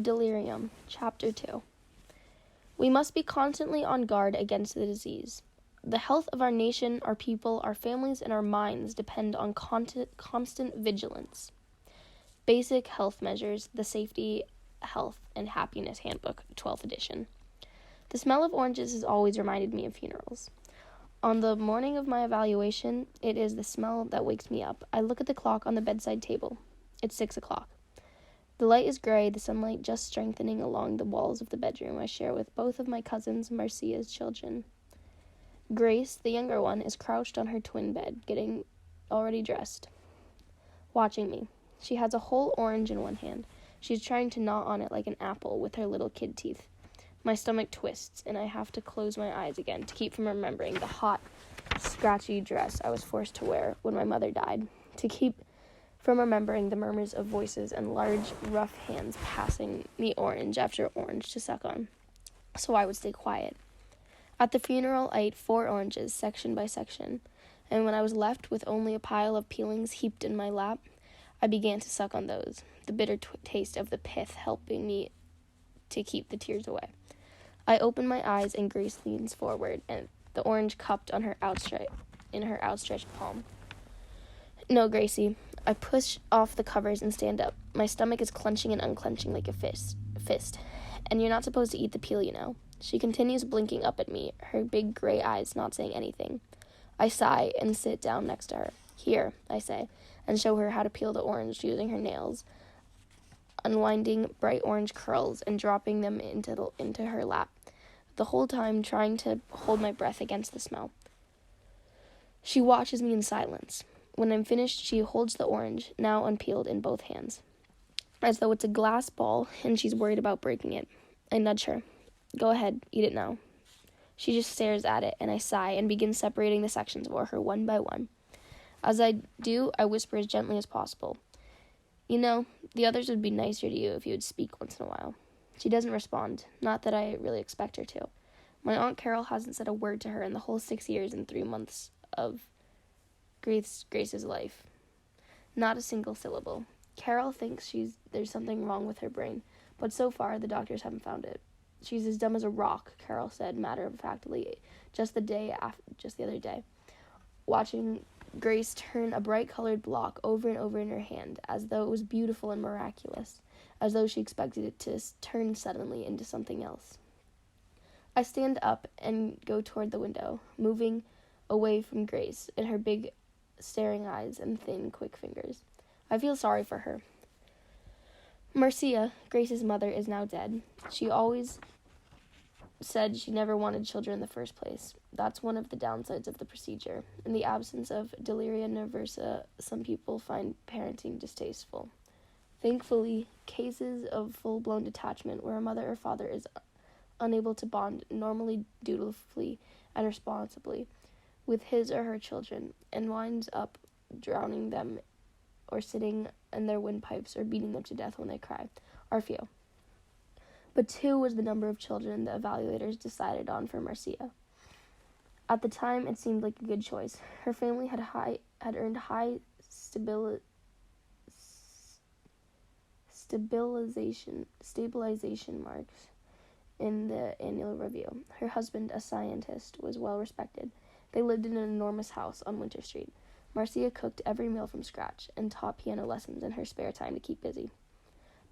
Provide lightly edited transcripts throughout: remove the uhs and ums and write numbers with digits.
Delirium, Chapter 2. We must be constantly on guard against the disease. The health of our nation, our people, our families, and our minds depend on constant vigilance. Basic Health Measures, the Safety, Health, and Happiness Handbook, 12th edition. The smell of oranges has always reminded me of funerals. On the morning of my evaluation, it is the smell that wakes me up. I look at the clock on the bedside table. It's 6 o'clock. The light is gray, the sunlight just strengthening along the walls of the bedroom I share with both of my cousins, Marcia's children. Grace, the younger one, is crouched on her twin bed, getting already dressed, watching me. She has a whole orange in one hand. She's trying to gnaw on it like an apple with her little kid teeth. My stomach twists, and I have to close my eyes again to keep from remembering the hot, scratchy dress I was forced to wear when my mother died, to keep from remembering the murmurs of voices and large, rough hands passing me orange after orange to suck on, so I would stay quiet. At the funeral, I ate 4 oranges, section by section, and when I was left with only a pile of peelings heaped in my lap, I began to suck on those, the bitter taste of the pith helping me to keep the tears away. I open my eyes, and Grace leans forward, and the orange cupped on her outstretched palm. No, Gracie. I push off the covers and stand up. My stomach is clenching and unclenching like a fist. And you're not supposed to eat the peel, you know. She continues blinking up at me, her big gray eyes not saying anything. I sigh and sit down next to her. Here, I say, and show her how to peel the orange using her nails, unwinding bright orange curls and dropping them into her lap, the whole time trying to hold my breath against the smell. She watches me in silence. When I'm finished, she holds the orange, now unpeeled, in both hands, as though it's a glass ball and she's worried about breaking it. I nudge her. Go ahead, eat it now. She just stares at it, and I sigh and begin separating the sections for her one by one. As I do, I whisper as gently as possible. You know, the others would be nicer to you if you would speak once in a while. She doesn't respond, not that I really expect her to. My Aunt Carol hasn't said a word to her in the whole 6 years and 3 months of Grace's life. Not a single syllable. Carol thinks there's something wrong with her brain, but so far the doctors haven't found it. She's as dumb as a rock, Carol said matter-of-factly just the other day, watching Grace turn a bright-colored block over and over in her hand, as though it was beautiful and miraculous, as though she expected it to turn suddenly into something else. I stand up and go toward the window, moving away from Grace and her big staring eyes and thin, quick fingers. I feel sorry for her. Marcia, Grace's mother, is now dead. She always said she never wanted children in the first place. That's one of the downsides of the procedure. In the absence of deliria nervosa, some people find parenting distasteful. Thankfully, cases of full-blown detachment where a mother or father is unable to bond normally, dutifully, and responsibly with his or her children and winds up drowning them or sitting in their windpipes or beating them to death when they cry, are few. But 2 was the number of children the evaluators decided on for Marcia. At the time, it seemed like a good choice. Her family had earned high stabilization marks in the annual review. Her husband, a scientist, was well respected. They lived in an enormous house on Winter Street. Marcia cooked every meal from scratch and taught piano lessons in her spare time to keep busy.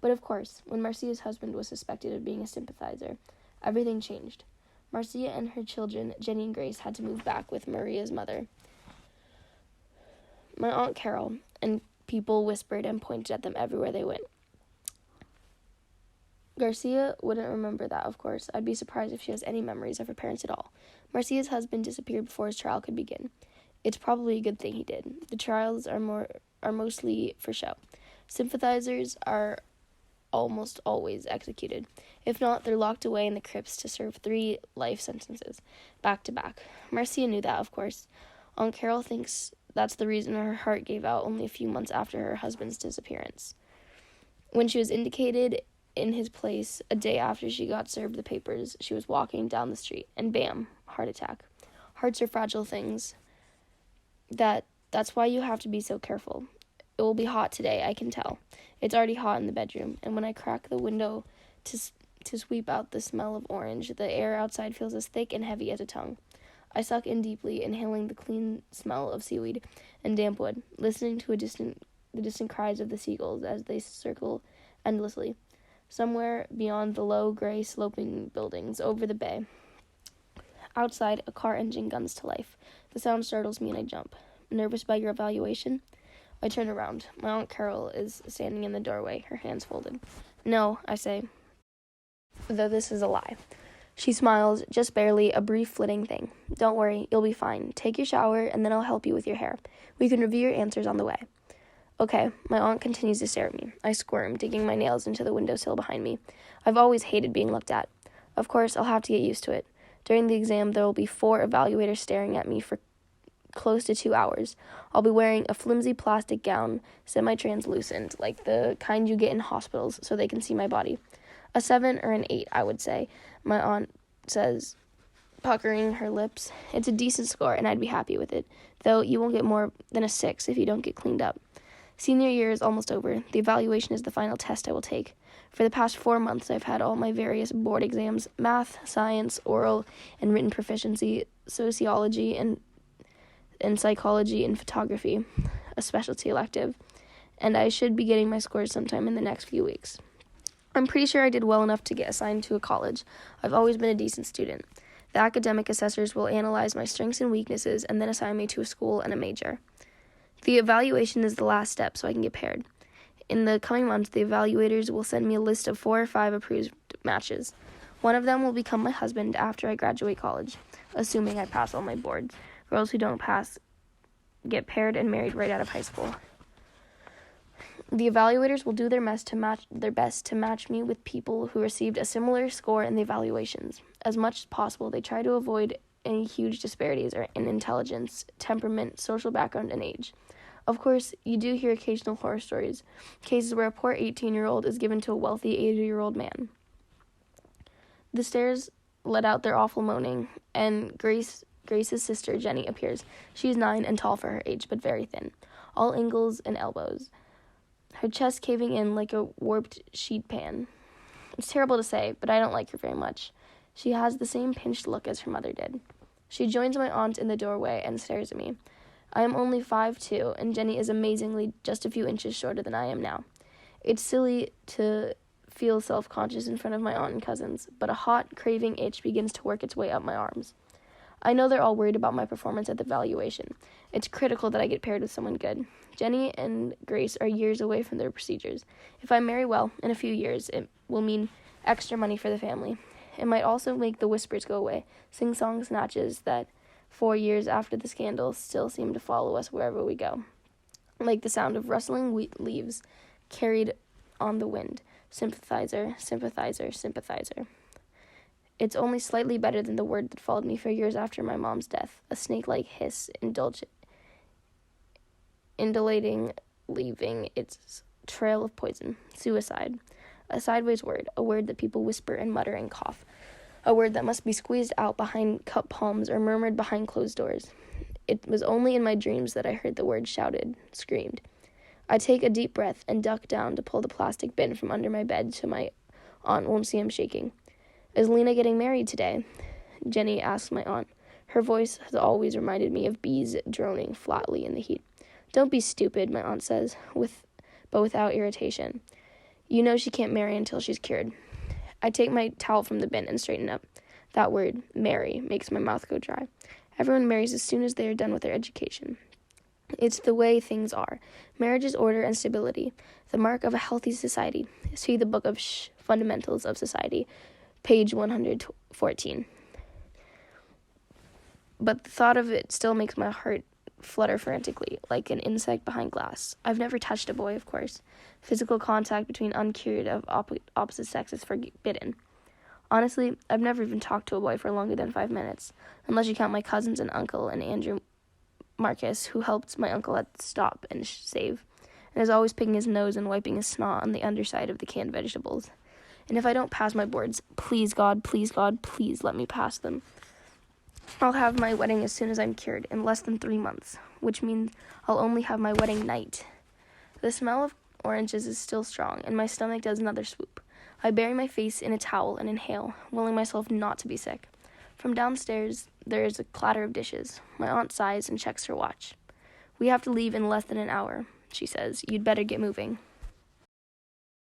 But of course, when Marcia's husband was suspected of being a sympathizer, everything changed. Marcia and her children, Jenny and Grace, had to move back with Maria's mother, my Aunt Carol, and people whispered and pointed at them everywhere they went. Garcia wouldn't remember that, of course. I'd be surprised if she has any memories of her parents at all. Marcia's husband disappeared before his trial could begin. It's probably a good thing he did. The trials are mostly for show. Sympathizers are almost always executed. If not, they're locked away in the crypts to serve 3 life sentences, back to back. Marcia knew that, of course. Aunt Carol thinks that's the reason her heart gave out only a few months after her husband's disappearance. When she was indicated in his place a day after she got served the papers, she was walking down the street, and bam, heart attack. Hearts are fragile things. That's why you have to be so careful. It will be hot today, I can tell. It's already hot in the bedroom, and when I crack the window to sweep out the smell of orange, the air outside feels as thick and heavy as a tongue. I suck in deeply, inhaling the clean smell of seaweed and damp wood, listening to the distant cries of the seagulls as they circle endlessly. Somewhere beyond the low, gray, sloping buildings over the bay. Outside, a car engine guns to life. The sound startles me and I jump. Nervous by your evaluation? I turn around. My Aunt Carol is standing in the doorway, her hands folded. No, I say, though this is a lie. She smiles, just barely, a brief flitting thing. Don't worry, you'll be fine. Take your shower, and then I'll help you with your hair. We can review your answers on the way. Okay, my aunt continues to stare at me. I squirm, digging my nails into the windowsill behind me. I've always hated being looked at. Of course, I'll have to get used to it. During the exam, there will be 4 evaluators staring at me for close to 2 hours. I'll be wearing a flimsy plastic gown, semi-translucent, like the kind you get in hospitals, so they can see my body. A 7 or an 8, I would say, my aunt says, puckering her lips. It's a decent score, and I'd be happy with it, though you won't get more than a 6 if you don't get cleaned up. Senior year is almost over. The evaluation is the final test I will take. For the past 4 months, I've had all my various board exams, math, science, oral, and written proficiency, sociology, and psychology and photography, a specialty elective, and I should be getting my scores sometime in the next few weeks. I'm pretty sure I did well enough to get assigned to a college. I've always been a decent student. The academic assessors will analyze my strengths and weaknesses and then assign me to a school and a major. The evaluation is the last step so I can get paired. In the coming months, the evaluators will send me a list of 4 or 5 approved matches. One of them will become my husband after I graduate college, assuming I pass all my boards. Girls who don't pass get paired and married right out of high school. The evaluators will do their best to match me with people who received a similar score in the evaluations. As much as possible, they try to avoid any huge disparities in intelligence, temperament, social background, and age. Of course, you do hear occasional horror stories, cases where a poor 18-year-old is given to a wealthy 80-year-old man. The stairs let out their awful moaning, and Grace's sister, Jenny, appears. She is 9 and tall for her age, but very thin, all ankles and elbows, her chest caving in like a warped sheet pan. It's terrible to say, but I don't like her very much. She has the same pinched look as her mother did. She joins my aunt in the doorway and stares at me. I am only 5'2", and Jenny is amazingly just a few inches shorter than I am now. It's silly to feel self-conscious in front of my aunt and cousins, but a hot, craving itch begins to work its way up my arms. I know they're all worried about my performance at the evaluation. It's critical that I get paired with someone good. Jenny and Grace are years away from their procedures. If I marry well, in a few years, it will mean extra money for the family. It might also make the whispers go away, sing-song snatches that 4 years after the scandal still seem to follow us wherever we go, like the sound of rustling leaves carried on the wind. Sympathizer, sympathizer, sympathizer. It's only slightly better than the word that followed me for years after my mom's death, a snake-like hiss, indulating, leaving its trail of poison. Suicide. A sideways word, a word that people whisper and mutter and cough, a word that must be squeezed out behind cupped palms or murmured behind closed doors. It was only in my dreams that I heard the word shouted, screamed. I take a deep breath and duck down to pull the plastic bin from under my bed so my aunt won't see I'm shaking. Is Lena getting married today? Jenny asks my aunt. Her voice has always reminded me of bees droning flatly in the heat. Don't be stupid, my aunt says, but without irritation. You know she can't marry until she's cured. I take my towel from the bin and straighten up. That word, marry, makes my mouth go dry. Everyone marries as soon as they are done with their education. It's the way things are. Marriage is order and stability, the mark of a healthy society. See the book of Fundamentals of Society, page 114. But the thought of it still makes my heart flutter frantically, like an insect behind glass. I've never touched a boy, of course. Physical contact between uncured of opposite sex is forbidden. Honestly, I've never even talked to a boy for longer than 5 minutes, unless you count my cousins and uncle and Andrew Marcus, who helped my uncle at Stop and Save, and is always picking his nose and wiping his snot on the underside of the canned vegetables. And if I don't pass my boards, please God, please let me pass them. I'll have my wedding as soon as I'm cured, in less than 3 months, which means I'll only have my wedding night The smell of oranges is still strong, and my stomach does another swoop. I bury my face in a towel and inhale, willing myself not to be sick. From downstairs, there is a clatter of dishes. My aunt sighs and checks her watch. "We have to leave in less than an hour," she says. "You'd better get moving."